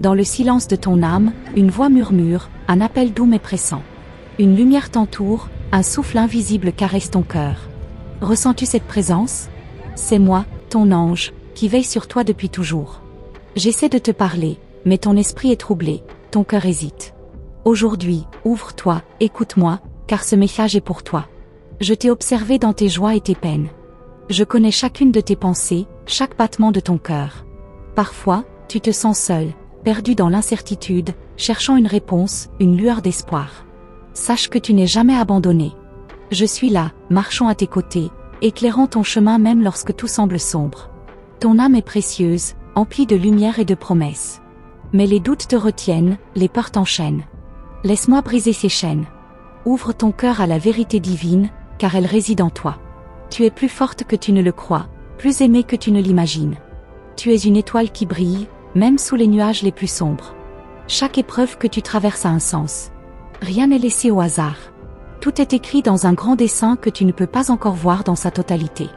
Dans le silence de ton âme, une voix murmure, un appel doux mais pressant. Une lumière t'entoure, un souffle invisible caresse ton cœur. Ressens-tu cette présence? C'est moi, ton ange, qui veille sur toi depuis toujours. J'essaie de te parler, mais ton esprit est troublé, ton cœur hésite. Aujourd'hui, ouvre-toi, écoute-moi, car ce message est pour toi. Je t'ai observé dans tes joies et tes peines. Je connais chacune de tes pensées, chaque battement de ton cœur. Parfois, tu te sens seul, perdu dans l'incertitude, cherchant une réponse, une lueur d'espoir. Sache que tu n'es jamais abandonné. Je suis là, marchant à tes côtés, éclairant ton chemin même lorsque tout semble sombre. Ton âme est précieuse, emplie de lumière et de promesses. Mais les doutes te retiennent, les peurs t'enchaînent. Laisse-moi briser ces chaînes. Ouvre ton cœur à la vérité divine, car elle réside en toi. Tu es plus forte que tu ne le crois, plus aimée que tu ne l'imagines. Tu es une étoile qui brille, même sous les nuages les plus sombres. Chaque épreuve que tu traverses a un sens. Rien n'est laissé au hasard. Tout est écrit dans un grand dessin que tu ne peux pas encore voir dans sa totalité.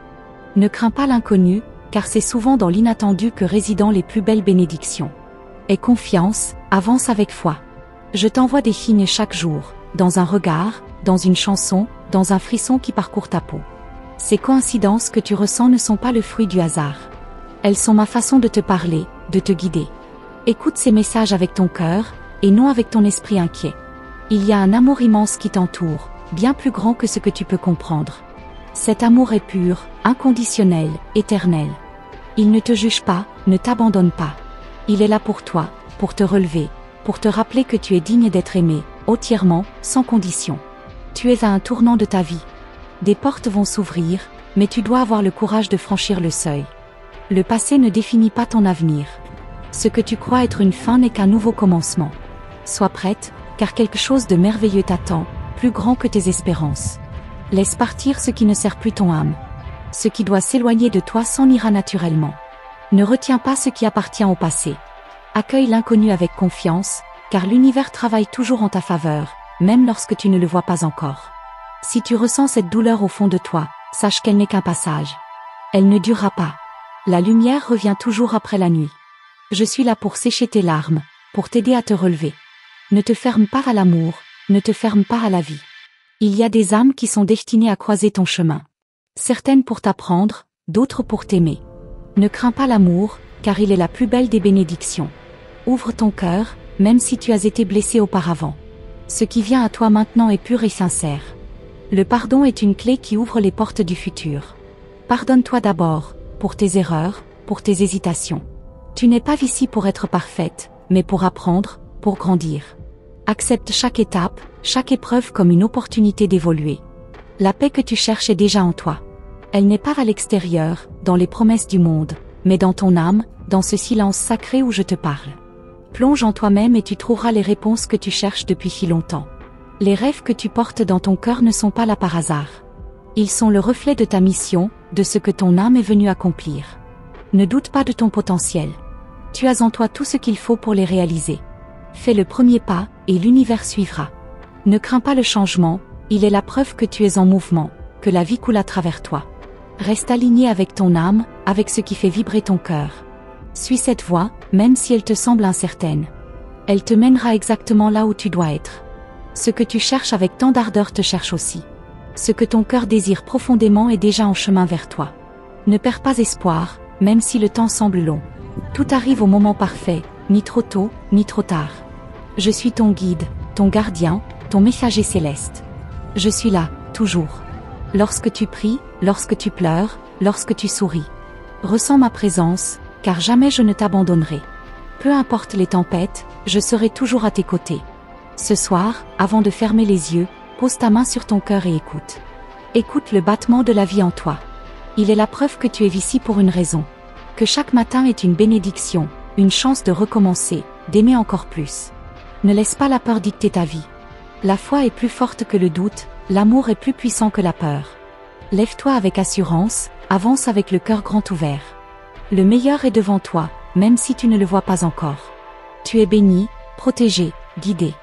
Ne crains pas l'inconnu, car c'est souvent dans l'inattendu que résident les plus belles bénédictions. Aie confiance, avance avec foi. Je t'envoie des signes chaque jour, dans un regard, dans une chanson, dans un frisson qui parcourt ta peau. Ces coïncidences que tu ressens ne sont pas le fruit du hasard. Elles sont ma façon de te parler, de te guider. Écoute ces messages avec ton cœur, et non avec ton esprit inquiet. Il y a un amour immense qui t'entoure, bien plus grand que ce que tu peux comprendre. Cet amour est pur, inconditionnel, éternel. Il ne te juge pas, ne t'abandonne pas. Il est là pour toi, pour te relever, pour te rappeler que tu es digne d'être aimé, entièrement, sans condition. Tu es à un tournant de ta vie. Des portes vont s'ouvrir, mais tu dois avoir le courage de franchir le seuil. Le passé ne définit pas ton avenir. Ce que tu crois être une fin n'est qu'un nouveau commencement. Sois prête, car quelque chose de merveilleux t'attend, plus grand que tes espérances. Laisse partir ce qui ne sert plus ton âme. Ce qui doit s'éloigner de toi s'en ira naturellement. Ne retiens pas ce qui appartient au passé. Accueille l'inconnu avec confiance, car l'univers travaille toujours en ta faveur, même lorsque tu ne le vois pas encore. Si tu ressens cette douleur au fond de toi, sache qu'elle n'est qu'un passage. Elle ne durera pas. La lumière revient toujours après la nuit. Je suis là pour sécher tes larmes, pour t'aider à te relever. Ne te ferme pas à l'amour, ne te ferme pas à la vie. Il y a des âmes qui sont destinées à croiser ton chemin. Certaines pour t'apprendre, d'autres pour t'aimer. Ne crains pas l'amour, car il est la plus belle des bénédictions. Ouvre ton cœur, même si tu as été blessé auparavant. Ce qui vient à toi maintenant est pur et sincère. Le pardon est une clé qui ouvre les portes du futur. Pardonne-toi d'abord, pour tes erreurs, pour tes hésitations. Tu n'es pas ici pour être parfaite, mais pour apprendre, pour grandir. Accepte chaque étape, chaque épreuve comme une opportunité d'évoluer. La paix que tu cherches est déjà en toi. Elle n'est pas à l'extérieur, dans les promesses du monde, mais dans ton âme, dans ce silence sacré où je te parle. Plonge en toi-même et tu trouveras les réponses que tu cherches depuis si longtemps. Les rêves que tu portes dans ton cœur ne sont pas là par hasard. Ils sont le reflet de ta mission, de ce que ton âme est venue accomplir. Ne doute pas de ton potentiel. Tu as en toi tout ce qu'il faut pour les réaliser. Fais le premier pas, et l'univers suivra. Ne crains pas le changement, il est la preuve que tu es en mouvement, que la vie coule à travers toi. Reste aligné avec ton âme, avec ce qui fait vibrer ton cœur. Suis cette voie, même si elle te semble incertaine. Elle te mènera exactement là où tu dois être. Ce que tu cherches avec tant d'ardeur te cherche aussi. Ce que ton cœur désire profondément est déjà en chemin vers toi. Ne perds pas espoir, même si le temps semble long. Tout arrive au moment parfait, ni trop tôt, ni trop tard. Je suis ton guide, ton gardien, ton messager céleste. Je suis là, toujours. Lorsque tu pries, lorsque tu pleures, lorsque tu souris. Ressens ma présence, car jamais je ne t'abandonnerai. Peu importe les tempêtes, je serai toujours à tes côtés. Ce soir, avant de fermer les yeux, pose ta main sur ton cœur et écoute. Écoute le battement de la vie en toi. Il est la preuve que tu es ici pour une raison. Que chaque matin est une bénédiction, une chance de recommencer, d'aimer encore plus. Ne laisse pas la peur dicter ta vie. La foi est plus forte que le doute, l'amour est plus puissant que la peur. Lève-toi avec assurance, avance avec le cœur grand ouvert. Le meilleur est devant toi, même si tu ne le vois pas encore. Tu es béni, protégé, guidé.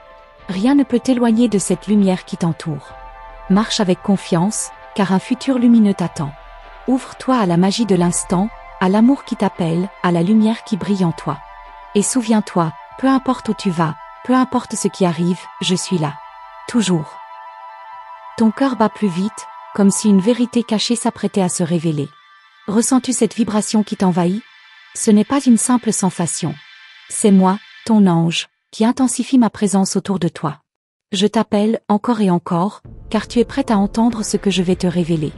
Rien ne peut t'éloigner de cette lumière qui t'entoure. Marche avec confiance, car un futur lumineux t'attend. Ouvre-toi à la magie de l'instant, à l'amour qui t'appelle, à la lumière qui brille en toi. Et souviens-toi, Peu importe où tu vas, peu importe ce qui arrive, je suis là. Toujours. Ton cœur bat plus vite, comme si une vérité cachée s'apprêtait à se révéler. Ressens-tu cette vibration qui t'envahit? Ce n'est pas une simple sensation. C'est moi, ton ange, qui intensifie ma présence autour de toi. Je t'appelle encore et encore, car tu es prête à entendre ce que je vais te révéler.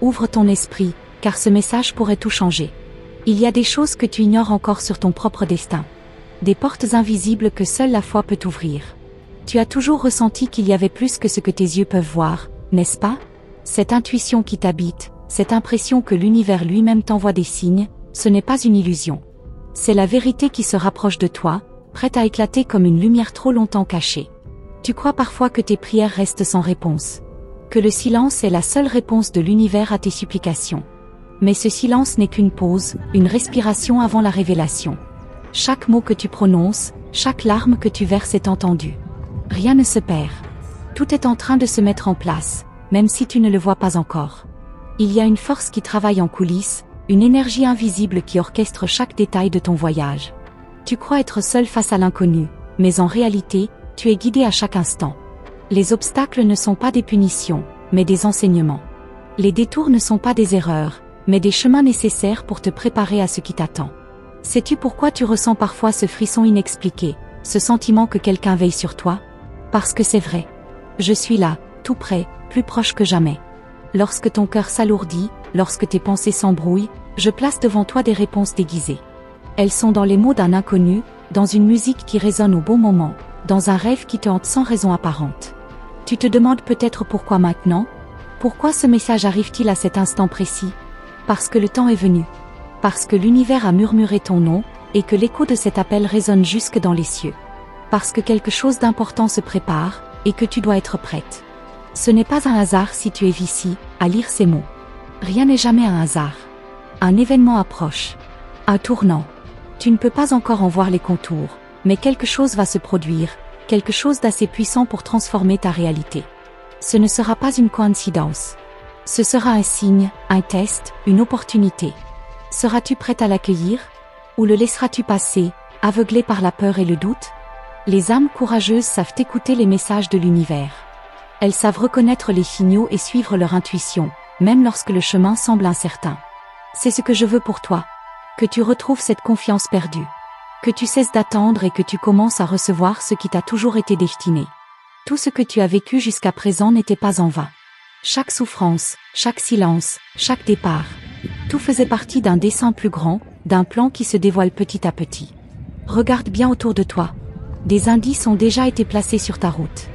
Ouvre ton esprit, car ce message pourrait tout changer. Il y a des choses que tu ignores encore sur ton propre destin. Des portes invisibles que seule la foi peut ouvrir. Tu as toujours ressenti qu'il y avait plus que ce que tes yeux peuvent voir, n'est-ce pas? Cette intuition qui t'habite, cette impression que l'univers lui-même t'envoie des signes, ce n'est pas une illusion. C'est la vérité qui se rapproche de toi, prête à éclater comme une lumière trop longtemps cachée. Tu crois parfois que tes prières restent sans réponse. Que le silence est la seule réponse de l'univers à tes supplications. Mais ce silence n'est qu'une pause, une respiration avant la révélation. Chaque mot que tu prononces, chaque larme que tu verses est entendue. Rien ne se perd. Tout est en train de se mettre en place, même si tu ne le vois pas encore. Il y a une force qui travaille en coulisses, une énergie invisible qui orchestre chaque détail de ton voyage. Tu crois être seul face à l'inconnu, mais en réalité, tu es guidé à chaque instant. Les obstacles ne sont pas des punitions, mais des enseignements. Les détours ne sont pas des erreurs, mais des chemins nécessaires pour te préparer à ce qui t'attend. Sais-tu pourquoi tu ressens parfois ce frisson inexpliqué, ce sentiment que quelqu'un veille sur toi? Parce que c'est vrai. Je suis là, tout près, plus proche que jamais. Lorsque ton cœur s'alourdit, lorsque tes pensées s'embrouillent, je place devant toi des réponses déguisées. Elles sont dans les mots d'un inconnu, dans une musique qui résonne au bon moment, dans un rêve qui te hante sans raison apparente. Tu te demandes peut-être pourquoi maintenant? Pourquoi ce message arrive-t-il à cet instant précis? Parce que le temps est venu. Parce que l'univers a murmuré ton nom, et que l'écho de cet appel résonne jusque dans les cieux. Parce que quelque chose d'important se prépare, et que tu dois être prête. Ce n'est pas un hasard si tu es ici, à lire ces mots. Rien n'est jamais un hasard. Un événement approche. Un tournant. Tu ne peux pas encore en voir les contours, mais quelque chose va se produire, quelque chose d'assez puissant pour transformer ta réalité. Ce ne sera pas une coïncidence. Ce sera un signe, un test, une opportunité. Seras-tu prête à l'accueillir? Ou le laisseras-tu passer, aveuglé par la peur et le doute? Les âmes courageuses savent écouter les messages de l'univers. Elles savent reconnaître les signaux et suivre leur intuition, même lorsque le chemin semble incertain. C'est ce que je veux pour toi. Que tu retrouves cette confiance perdue. Que tu cesses d'attendre et que tu commences à recevoir ce qui t'a toujours été destiné. Tout ce que tu as vécu jusqu'à présent n'était pas en vain. Chaque souffrance, chaque silence, chaque départ. Tout faisait partie d'un dessein plus grand, d'un plan qui se dévoile petit à petit. Regarde bien autour de toi. Des indices ont déjà été placés sur ta route.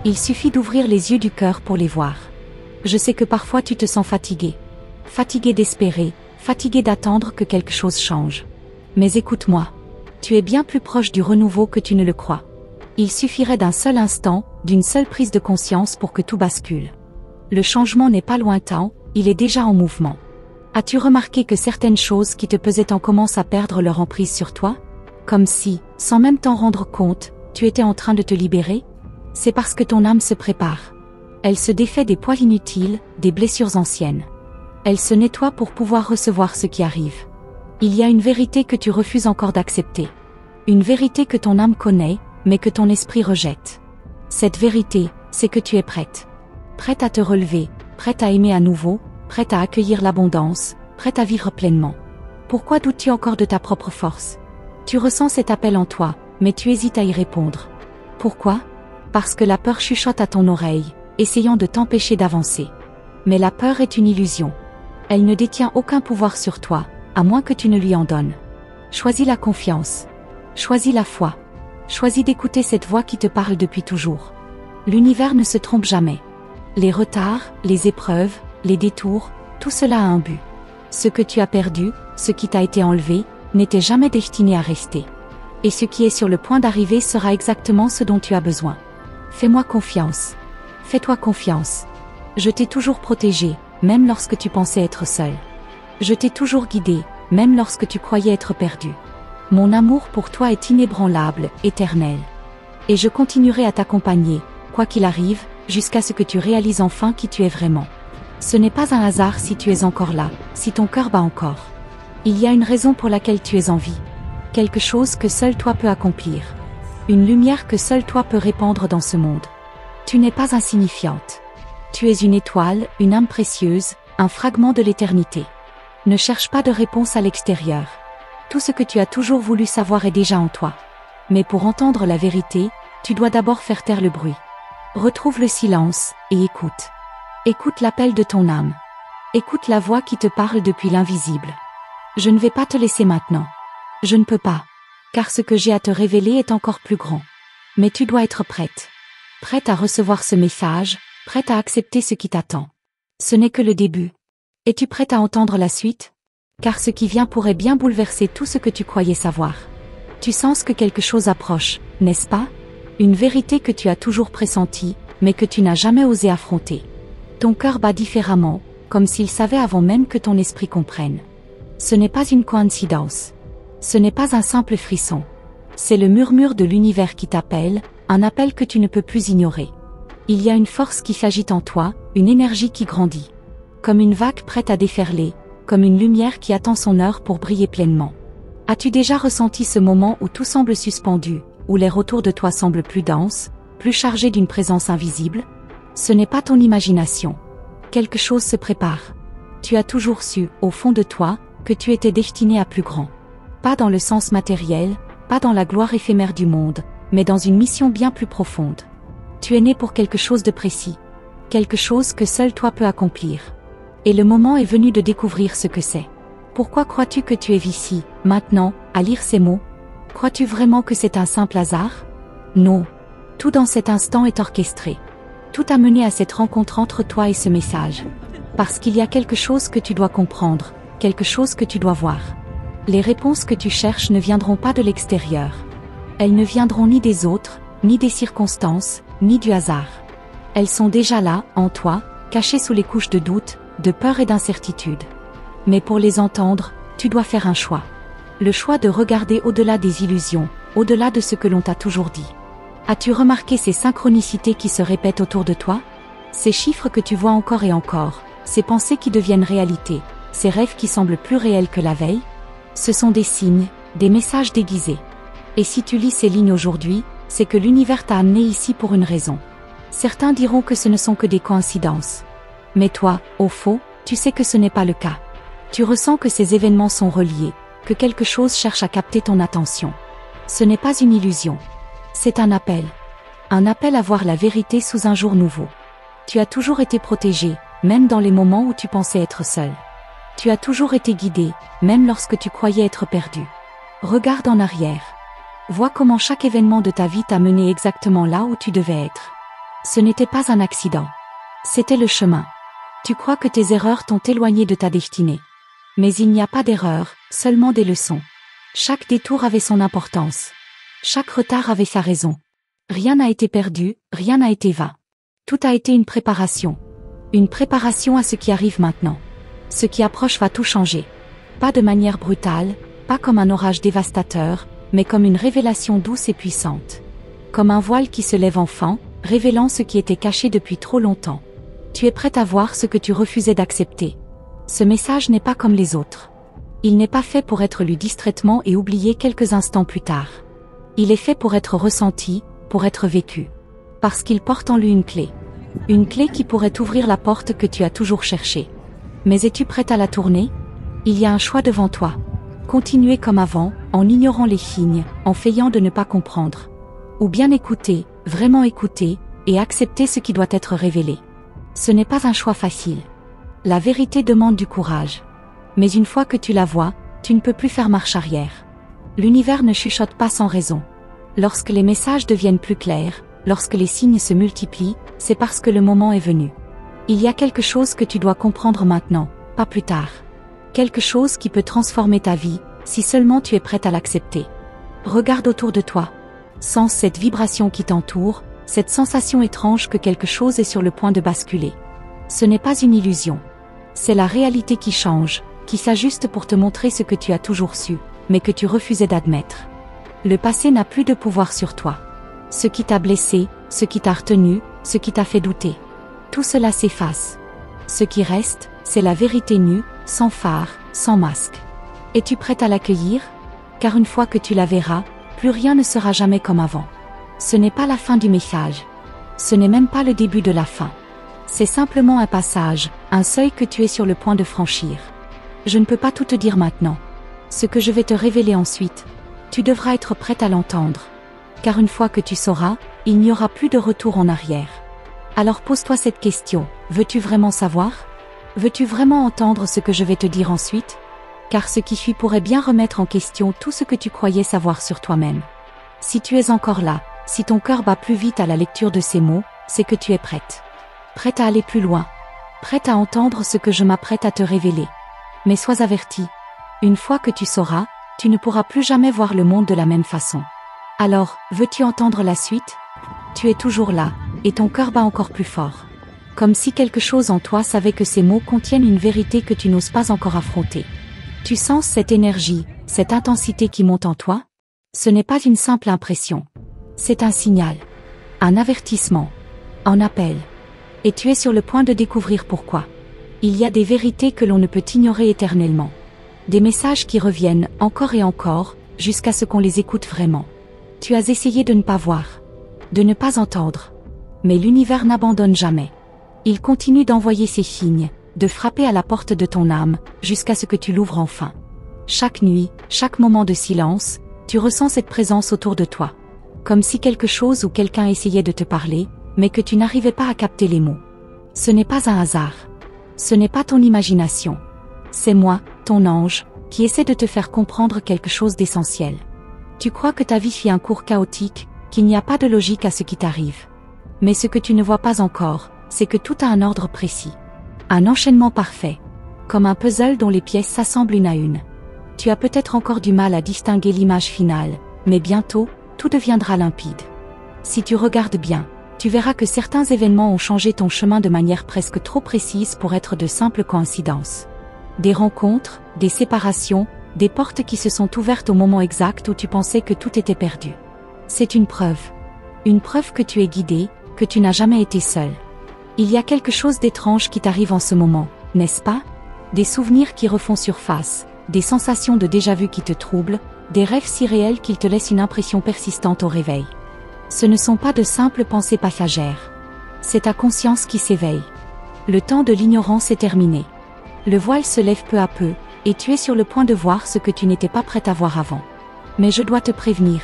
Il suffit d'ouvrir les yeux du cœur pour les voir. Je sais que parfois tu te sens fatigué. Fatigué d'espérer, fatigué d'attendre que quelque chose change. Mais écoute-moi. Tu es bien plus proche du renouveau que tu ne le crois. Il suffirait d'un seul instant, d'une seule prise de conscience pour que tout bascule. Le changement n'est pas lointain, il est déjà en mouvement. As-tu remarqué que certaines choses qui te pesaient commencent à perdre leur emprise sur toi? Comme si, sans même t'en rendre compte, tu étais en train de te libérer? C'est parce que ton âme se prépare. Elle se défait des poids inutiles, des blessures anciennes. Elle se nettoie pour pouvoir recevoir ce qui arrive. Il y a une vérité que tu refuses encore d'accepter. Une vérité que ton âme connaît, mais que ton esprit rejette. Cette vérité, c'est que tu es prête. Prête à te relever, prête à aimer à nouveau, prête à accueillir l'abondance, prête à vivre pleinement. Pourquoi doutes-tu encore de ta propre force? Tu ressens cet appel en toi, mais tu hésites à y répondre. Pourquoi? Parce que la peur chuchote à ton oreille, essayant de t'empêcher d'avancer. Mais la peur est une illusion. Elle ne détient aucun pouvoir sur toi, à moins que tu ne lui en donnes. Choisis la confiance. Choisis la foi. Choisis d'écouter cette voix qui te parle depuis toujours. L'univers ne se trompe jamais. Les retards, les épreuves, les détours, tout cela a un but. Ce que tu as perdu, ce qui t'a été enlevé, n'était jamais destiné à rester. Et ce qui est sur le point d'arriver sera exactement ce dont tu as besoin. Fais-moi confiance. Fais-toi confiance. Je t'ai toujours protégé, même lorsque tu pensais être seul. Je t'ai toujours guidé, même lorsque tu croyais être perdu. Mon amour pour toi est inébranlable, éternel. Et je continuerai à t'accompagner, quoi qu'il arrive, jusqu'à ce que tu réalises enfin qui tu es vraiment. Ce n'est pas un hasard si tu es encore là, si ton cœur bat encore. Il y a une raison pour laquelle tu es en vie. Quelque chose que seul toi peux accomplir. Une lumière que seul toi peux répandre dans ce monde. Tu n'es pas insignifiante. Tu es une étoile, une âme précieuse, un fragment de l'éternité. Ne cherche pas de réponse à l'extérieur. Tout ce que tu as toujours voulu savoir est déjà en toi. Mais pour entendre la vérité, tu dois d'abord faire taire le bruit. Retrouve le silence, et écoute. Écoute l'appel de ton âme. Écoute la voix qui te parle depuis l'invisible. Je ne vais pas te laisser maintenant. Je ne peux pas. Car ce que j'ai à te révéler est encore plus grand. Mais tu dois être prête. Prête à recevoir ce message, prête à accepter ce qui t'attend. Ce n'est que le début. Es-tu prête à entendre la suite? Car ce qui vient pourrait bien bouleverser tout ce que tu croyais savoir. Tu sens que quelque chose approche, n'est-ce pas? Une vérité que tu as toujours pressentie, mais que tu n'as jamais osé affronter. Ton cœur bat différemment, comme s'il savait avant même que ton esprit comprenne. Ce n'est pas une coïncidence. Ce n'est pas un simple frisson. C'est le murmure de l'univers qui t'appelle, un appel que tu ne peux plus ignorer. Il y a une force qui s'agite en toi, une énergie qui grandit. Comme une vague prête à déferler, comme une lumière qui attend son heure pour briller pleinement. As-tu déjà ressenti ce moment où tout semble suspendu, où l'air autour de toi semble plus dense, plus chargé d'une présence invisible? Ce n'est pas ton imagination. Quelque chose se prépare. Tu as toujours su, au fond de toi, que tu étais destiné à plus grand. Pas dans le sens matériel, pas dans la gloire éphémère du monde, mais dans une mission bien plus profonde. Tu es né pour quelque chose de précis. Quelque chose que seul toi peux accomplir. Et le moment est venu de découvrir ce que c'est. Pourquoi crois-tu que tu es ici, maintenant, à lire ces mots? Crois-tu vraiment que c'est un simple hasard? Non. Tout dans cet instant est orchestré. Tout a mené à cette rencontre entre toi et ce message. Parce qu'il y a quelque chose que tu dois comprendre, quelque chose que tu dois voir. Les réponses que tu cherches ne viendront pas de l'extérieur. Elles ne viendront ni des autres, ni des circonstances, ni du hasard. Elles sont déjà là, en toi, cachées sous les couches de doute, de peur et d'incertitude. Mais pour les entendre, tu dois faire un choix. Le choix de regarder au-delà des illusions, au-delà de ce que l'on t'a toujours dit. As-tu remarqué ces synchronicités qui se répètent autour de toi? Ces chiffres que tu vois encore et encore, ces pensées qui deviennent réalité, ces rêves qui semblent plus réels que la veille? Ce sont des signes, des messages déguisés. Et si tu lis ces lignes aujourd'hui, c'est que l'univers t'a amené ici pour une raison. Certains diront que ce ne sont que des coïncidences. Mais toi, au fond, tu sais que ce n'est pas le cas. Tu ressens que ces événements sont reliés, que quelque chose cherche à capter ton attention. Ce n'est pas une illusion. C'est un appel. Un appel à voir la vérité sous un jour nouveau. Tu as toujours été protégé, même dans les moments où tu pensais être seul. Tu as toujours été guidé, même lorsque tu croyais être perdu. Regarde en arrière. Vois comment chaque événement de ta vie t'a mené exactement là où tu devais être. Ce n'était pas un accident. C'était le chemin. Tu crois que tes erreurs t'ont éloigné de ta destinée. Mais il n'y a pas d'erreur, seulement des leçons. Chaque détour avait son importance. Chaque retard avait sa raison. Rien n'a été perdu, rien n'a été vain. Tout a été une préparation. Une préparation à ce qui arrive maintenant. Ce qui approche va tout changer. Pas de manière brutale, pas comme un orage dévastateur, mais comme une révélation douce et puissante. Comme un voile qui se lève enfin, révélant ce qui était caché depuis trop longtemps. Tu es prête à voir ce que tu refusais d'accepter. Ce message n'est pas comme les autres. Il n'est pas fait pour être lu distraitement et oublié quelques instants plus tard. Il est fait pour être ressenti, pour être vécu. Parce qu'il porte en lui une clé. Une clé qui pourrait ouvrir la porte que tu as toujours cherchée. Mais es-tu prête à la tourner? Il y a un choix devant toi. Continuer comme avant, en ignorant les signes, en feignant de ne pas comprendre. Ou bien écouter, vraiment écouter, et accepter ce qui doit être révélé. Ce n'est pas un choix facile. La vérité demande du courage. Mais une fois que tu la vois, tu ne peux plus faire marche arrière. L'univers ne chuchote pas sans raison. Lorsque les messages deviennent plus clairs, lorsque les signes se multiplient, c'est parce que le moment est venu. Il y a quelque chose que tu dois comprendre maintenant, pas plus tard. Quelque chose qui peut transformer ta vie, si seulement tu es prête à l'accepter. Regarde autour de toi. Sens cette vibration qui t'entoure, cette sensation étrange que quelque chose est sur le point de basculer. Ce n'est pas une illusion. C'est la réalité qui change, qui s'ajuste pour te montrer ce que tu as toujours su, mais que tu refusais d'admettre. Le passé n'a plus de pouvoir sur toi. Ce qui t'a blessé, ce qui t'a retenu, ce qui t'a fait douter. Tout cela s'efface. Ce qui reste, c'est la vérité nue, sans phare, sans masque. Es-tu prête à l'accueillir? Car une fois que tu la verras, plus rien ne sera jamais comme avant. Ce n'est pas la fin du message. Ce n'est même pas le début de la fin. C'est simplement un passage, un seuil que tu es sur le point de franchir. Je ne peux pas tout te dire maintenant. Ce que je vais te révéler ensuite, tu devras être prête à l'entendre. Car une fois que tu sauras, il n'y aura plus de retour en arrière. Alors pose-toi cette question, veux-tu vraiment savoir? Veux-tu vraiment entendre ce que je vais te dire ensuite? Car ce qui suit pourrait bien remettre en question tout ce que tu croyais savoir sur toi-même. Si tu es encore là, si ton cœur bat plus vite à la lecture de ces mots, c'est que tu es prête. Prête à aller plus loin. Prête à entendre ce que je m'apprête à te révéler. Mais sois averti. Une fois que tu sauras, tu ne pourras plus jamais voir le monde de la même façon. Alors, veux-tu entendre la suite? Tu es toujours là, et ton cœur bat encore plus fort. Comme si quelque chose en toi savait que ces mots contiennent une vérité que tu n'oses pas encore affronter. Tu sens cette énergie, cette intensité qui monte en toi? Ce n'est pas une simple impression. C'est un signal. Un avertissement. Un appel. Et tu es sur le point de découvrir pourquoi. Il y a des vérités que l'on ne peut ignorer éternellement. Des messages qui reviennent encore et encore, jusqu'à ce qu'on les écoute vraiment. Tu as essayé de ne pas voir. De ne pas entendre. Mais l'univers n'abandonne jamais. Il continue d'envoyer ses signes, de frapper à la porte de ton âme, jusqu'à ce que tu l'ouvres enfin. Chaque nuit, chaque moment de silence, tu ressens cette présence autour de toi. Comme si quelque chose ou quelqu'un essayait de te parler, mais que tu n'arrivais pas à capter les mots. Ce n'est pas un hasard. Ce n'est pas ton imagination. C'est moi, ton ange, qui essaie de te faire comprendre quelque chose d'essentiel. Tu crois que ta vie suit un cours chaotique, qu'il n'y a pas de logique à ce qui t'arrive. Mais ce que tu ne vois pas encore, c'est que tout a un ordre précis. Un enchaînement parfait. Comme un puzzle dont les pièces s'assemblent une à une. Tu as peut-être encore du mal à distinguer l'image finale, mais bientôt, tout deviendra limpide. Si tu regardes bien, tu verras que certains événements ont changé ton chemin de manière presque trop précise pour être de simples coïncidences. Des rencontres, des séparations, des portes qui se sont ouvertes au moment exact où tu pensais que tout était perdu. C'est une preuve. Une preuve que tu es guidé, que tu n'as jamais été seul. Il y a quelque chose d'étrange qui t'arrive en ce moment, n'est-ce pas? Des souvenirs qui refont surface, des sensations de déjà-vu qui te troublent, des rêves si réels qu'ils te laissent une impression persistante au réveil. Ce ne sont pas de simples pensées passagères. C'est ta conscience qui s'éveille. Le temps de l'ignorance est terminé. Le voile se lève peu à peu, et tu es sur le point de voir ce que tu n'étais pas prête à voir avant. Mais je dois te prévenir.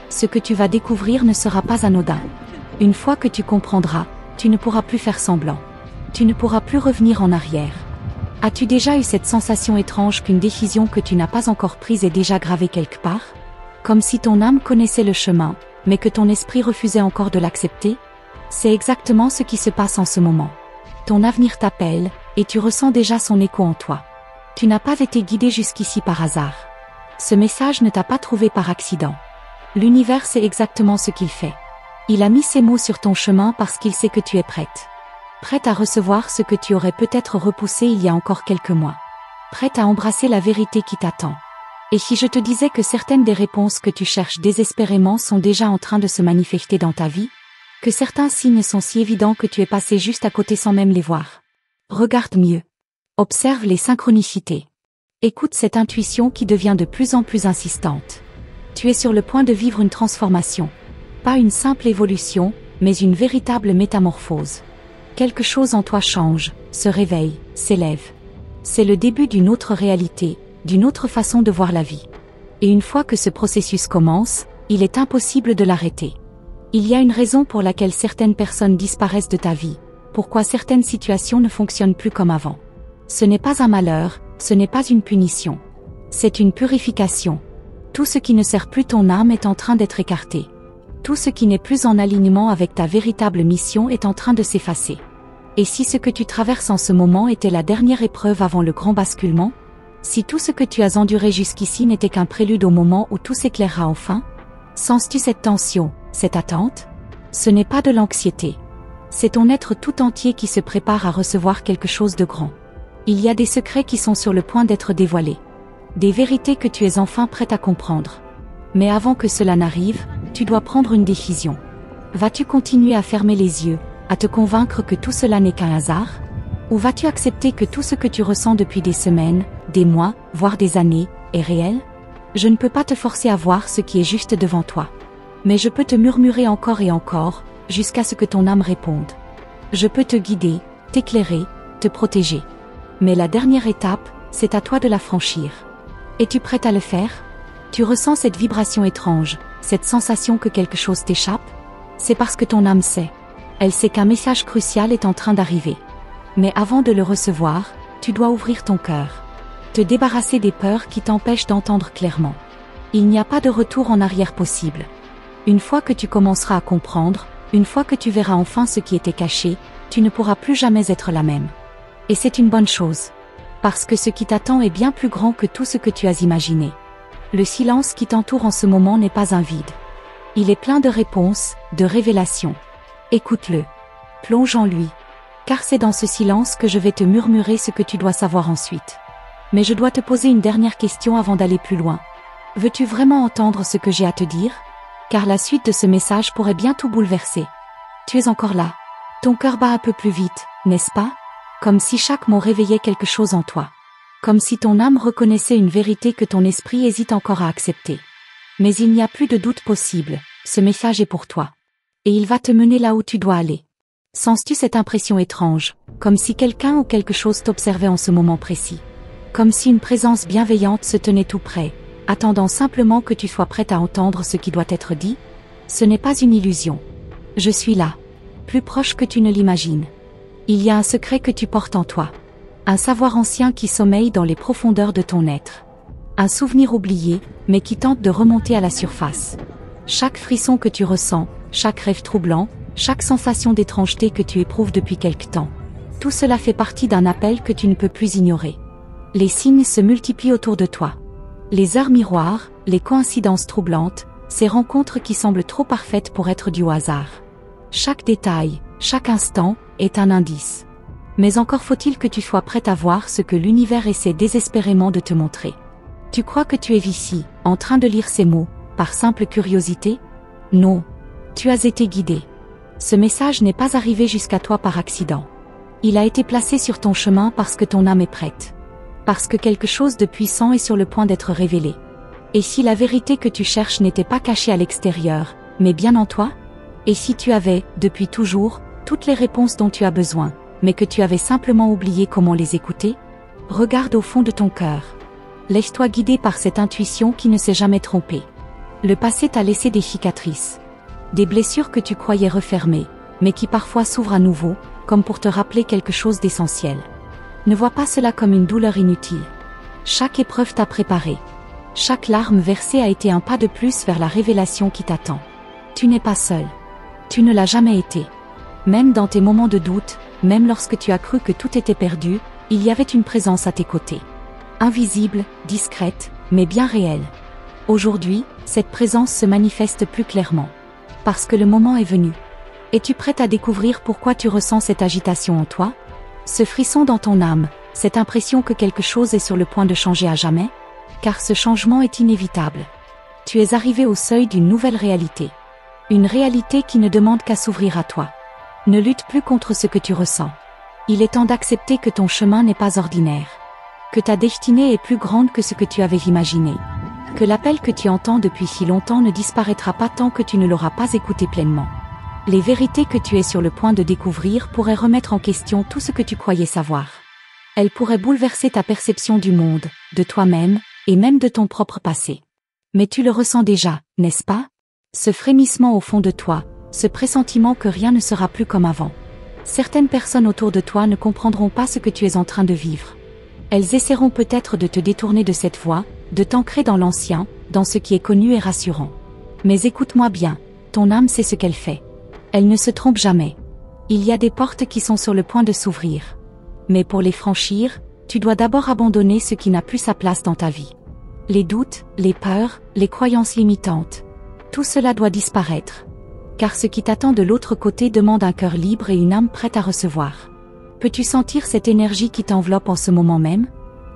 Ce que tu vas découvrir ne sera pas anodin. Une fois que tu comprendras, tu ne pourras plus faire semblant. Tu ne pourras plus revenir en arrière. As-tu déjà eu cette sensation étrange qu'une décision que tu n'as pas encore prise est déjà gravée quelque part? Comme si ton âme connaissait le chemin, mais que ton esprit refusait encore de l'accepter? C'est exactement ce qui se passe en ce moment. Ton avenir t'appelle, et tu ressens déjà son écho en toi. Tu n'as pas été guidé jusqu'ici par hasard. Ce message ne t'a pas trouvé par accident. L'univers sait exactement ce qu'il fait. Il a mis ces mots sur ton chemin parce qu'il sait que tu es prête. Prête à recevoir ce que tu aurais peut-être repoussé il y a encore quelques mois. Prête à embrasser la vérité qui t'attend. Et si je te disais que certaines des réponses que tu cherches désespérément sont déjà en train de se manifester dans ta vie? Que certains signes sont si évidents que tu es passé juste à côté sans même les voir? Regarde mieux. Observe les synchronicités. Écoute cette intuition qui devient de plus en plus insistante. Tu es sur le point de vivre une transformation. Pas une simple évolution, mais une véritable métamorphose. Quelque chose en toi change, se réveille, s'élève. C'est le début d'une autre réalité, d'une autre façon de voir la vie. Et une fois que ce processus commence, il est impossible de l'arrêter. Il y a une raison pour laquelle certaines personnes disparaissent de ta vie, pourquoi certaines situations ne fonctionnent plus comme avant. Ce n'est pas un malheur, ce n'est pas une punition. C'est une purification. Tout ce qui ne sert plus ton âme est en train d'être écarté. Tout ce qui n'est plus en alignement avec ta véritable mission est en train de s'effacer. Et si ce que tu traverses en ce moment était la dernière épreuve avant le grand basculement? Si tout ce que tu as enduré jusqu'ici n'était qu'un prélude au moment où tout s'éclairera enfin? Sens-tu cette tension, cette attente? Ce n'est pas de l'anxiété. C'est ton être tout entier qui se prépare à recevoir quelque chose de grand. Il y a des secrets qui sont sur le point d'être dévoilés. Des vérités que tu es enfin prête à comprendre. Mais avant que cela n'arrive, tu dois prendre une décision. Vas-tu continuer à fermer les yeux, à te convaincre que tout cela n'est qu'un hasard? Ou vas-tu accepter que tout ce que tu ressens depuis des semaines, des mois, voire des années, est réel? Je ne peux pas te forcer à voir ce qui est juste devant toi. Mais je peux te murmurer encore et encore, jusqu'à ce que ton âme réponde. Je peux te guider, t'éclairer, te protéger. Mais la dernière étape, c'est à toi de la franchir. Es-tu prête à le faire? Tu ressens cette vibration étrange, cette sensation que quelque chose t'échappe? C'est parce que ton âme sait. Elle sait qu'un message crucial est en train d'arriver. Mais avant de le recevoir, tu dois ouvrir ton cœur. Te débarrasser des peurs qui t'empêchent d'entendre clairement. Il n'y a pas de retour en arrière possible. Une fois que tu commenceras à comprendre, une fois que tu verras enfin ce qui était caché, tu ne pourras plus jamais être la même. Et c'est une bonne chose. Parce que ce qui t'attend est bien plus grand que tout ce que tu as imaginé. Le silence qui t'entoure en ce moment n'est pas un vide. Il est plein de réponses, de révélations. Écoute-le. Plonge en lui. Car c'est dans ce silence que je vais te murmurer ce que tu dois savoir ensuite. Mais je dois te poser une dernière question avant d'aller plus loin. Veux-tu vraiment entendre ce que j'ai à te dire? Car la suite de ce message pourrait bien tout bouleverser. Tu es encore là. Ton cœur bat un peu plus vite, n'est-ce pas? Comme si chaque mot réveillait quelque chose en toi. Comme si ton âme reconnaissait une vérité que ton esprit hésite encore à accepter. Mais il n'y a plus de doute possible, ce message est pour toi. Et il va te mener là où tu dois aller. Sens-tu cette impression étrange, comme si quelqu'un ou quelque chose t'observait en ce moment précis? Comme si une présence bienveillante se tenait tout près, attendant simplement que tu sois prête à entendre ce qui doit être dit? Ce n'est pas une illusion. Je suis là, plus proche que tu ne l'imagines. Il y a un secret que tu portes en toi. Un savoir ancien qui sommeille dans les profondeurs de ton être. Un souvenir oublié, mais qui tente de remonter à la surface. Chaque frisson que tu ressens, chaque rêve troublant, chaque sensation d'étrangeté que tu éprouves depuis quelque temps. Tout cela fait partie d'un appel que tu ne peux plus ignorer. Les signes se multiplient autour de toi. Les heures miroirs, les coïncidences troublantes, ces rencontres qui semblent trop parfaites pour être dues au hasard. Chaque détail, chaque instant, est un indice. Mais encore faut-il que tu sois prête à voir ce que l'univers essaie désespérément de te montrer. Tu crois que tu es ici, en train de lire ces mots, par simple curiosité? Non. Tu as été guidé. Ce message n'est pas arrivé jusqu'à toi par accident. Il a été placé sur ton chemin parce que ton âme est prête. Parce que quelque chose de puissant est sur le point d'être révélé. Et si la vérité que tu cherches n'était pas cachée à l'extérieur, mais bien en toi? Et si tu avais, depuis toujours, toutes les réponses dont tu as besoin, mais que tu avais simplement oublié comment les écouter? Regarde au fond de ton cœur. Laisse-toi guider par cette intuition qui ne s'est jamais trompée. Le passé t'a laissé des cicatrices. Des blessures que tu croyais refermées, mais qui parfois s'ouvrent à nouveau, comme pour te rappeler quelque chose d'essentiel. Ne vois pas cela comme une douleur inutile. Chaque épreuve t'a préparé. Chaque larme versée a été un pas de plus vers la révélation qui t'attend. Tu n'es pas seul. Tu ne l'as jamais été. Même dans tes moments de doute, même lorsque tu as cru que tout était perdu, il y avait une présence à tes côtés. Invisible, discrète, mais bien réelle. Aujourd'hui, cette présence se manifeste plus clairement. Parce que le moment est venu. Es-tu prête à découvrir pourquoi tu ressens cette agitation en toi? Ce frisson dans ton âme, cette impression que quelque chose est sur le point de changer à jamais? Car ce changement est inévitable. Tu es arrivé au seuil d'une nouvelle réalité. Une réalité qui ne demande qu'à s'ouvrir à toi. Ne lutte plus contre ce que tu ressens. Il est temps d'accepter que ton chemin n'est pas ordinaire. Que ta destinée est plus grande que ce que tu avais imaginé. Que l'appel que tu entends depuis si longtemps ne disparaîtra pas tant que tu ne l'auras pas écouté pleinement. Les vérités que tu es sur le point de découvrir pourraient remettre en question tout ce que tu croyais savoir. Elles pourraient bouleverser ta perception du monde, de toi-même, et même de ton propre passé. Mais tu le ressens déjà, n'est-ce pas? Ce frémissement au fond de toi, ce pressentiment que rien ne sera plus comme avant. Certaines personnes autour de toi ne comprendront pas ce que tu es en train de vivre. Elles essaieront peut-être de te détourner de cette voie, de t'ancrer dans l'ancien, dans ce qui est connu et rassurant. Mais écoute-moi bien, ton âme sait ce qu'elle fait. Elle ne se trompe jamais. Il y a des portes qui sont sur le point de s'ouvrir. Mais pour les franchir, tu dois d'abord abandonner ce qui n'a plus sa place dans ta vie. Les doutes, les peurs, les croyances limitantes. Tout cela doit disparaître. Car ce qui t'attend de l'autre côté demande un cœur libre et une âme prête à recevoir. Peux-tu sentir cette énergie qui t'enveloppe en ce moment même?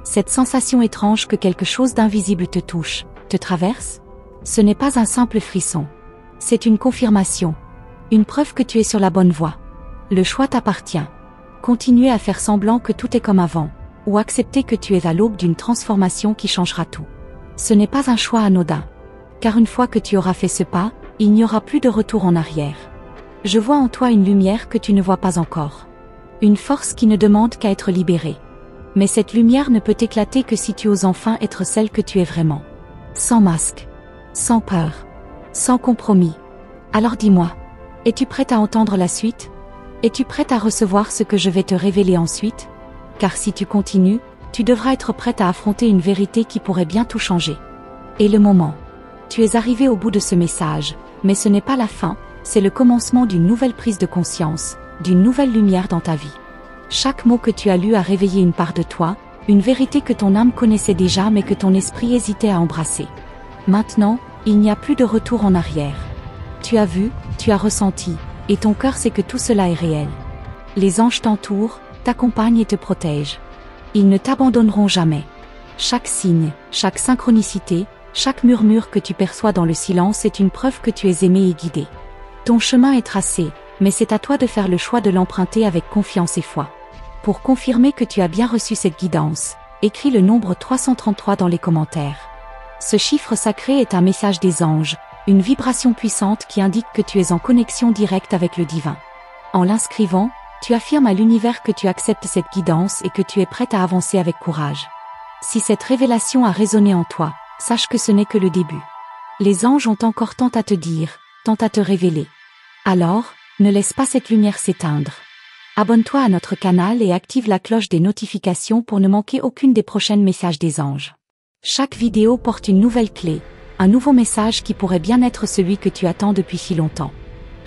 Cette sensation étrange que quelque chose d'invisible te touche, te traverse? Ce n'est pas un simple frisson. C'est une confirmation. Une preuve que tu es sur la bonne voie. Le choix t'appartient. Continuer à faire semblant que tout est comme avant, ou accepter que tu es à l'aube d'une transformation qui changera tout. Ce n'est pas un choix anodin. Car une fois que tu auras fait ce pas, Il n'y aura plus de retour en arrière. Je vois en toi une lumière que tu ne vois pas encore. Une force qui ne demande qu'à être libérée. Mais cette lumière ne peut éclater que si tu oses enfin être celle que tu es vraiment. Sans masque. Sans peur. Sans compromis. Alors dis-moi, es-tu prête à entendre la suite? Es-tu prête à recevoir ce que je vais te révéler ensuite? Car si tu continues, tu devras être prête à affronter une vérité qui pourrait bien tout changer. Et le moment. Tu es arrivé au bout de ce message, mais ce n'est pas la fin, c'est le commencement d'une nouvelle prise de conscience, d'une nouvelle lumière dans ta vie. Chaque mot que tu as lu a réveillé une part de toi, une vérité que ton âme connaissait déjà mais que ton esprit hésitait à embrasser. Maintenant, il n'y a plus de retour en arrière. Tu as vu, tu as ressenti, et ton cœur sait que tout cela est réel. Les anges t'entourent, t'accompagnent et te protègent. Ils ne t'abandonneront jamais. Chaque signe, chaque synchronicité, chaque murmure que tu perçois dans le silence est une preuve que tu es aimé et guidé. Ton chemin est tracé, mais c'est à toi de faire le choix de l'emprunter avec confiance et foi. Pour confirmer que tu as bien reçu cette guidance, écris le nombre 333 dans les commentaires. Ce chiffre sacré est un message des anges, une vibration puissante qui indique que tu es en connexion directe avec le divin. En l'inscrivant, tu affirmes à l'univers que tu acceptes cette guidance et que tu es prête à avancer avec courage. Si cette révélation a résonné en toi, sache que ce n'est que le début. Les anges ont encore tant à te dire, tant à te révéler. Alors, ne laisse pas cette lumière s'éteindre. Abonne-toi à notre canal et active la cloche des notifications pour ne manquer aucune des prochaines messages des anges. Chaque vidéo porte une nouvelle clé, un nouveau message qui pourrait bien être celui que tu attends depuis si longtemps.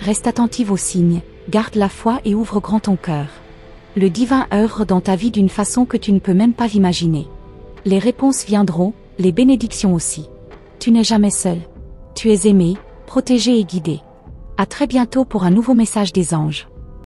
Reste attentive aux signes, garde la foi et ouvre grand ton cœur. Le divin œuvre dans ta vie d'une façon que tu ne peux même pas imaginer. Les réponses viendront, les bénédictions aussi. Tu n'es jamais seul. Tu es aimé, protégé et guidé. À très bientôt pour un nouveau message des anges.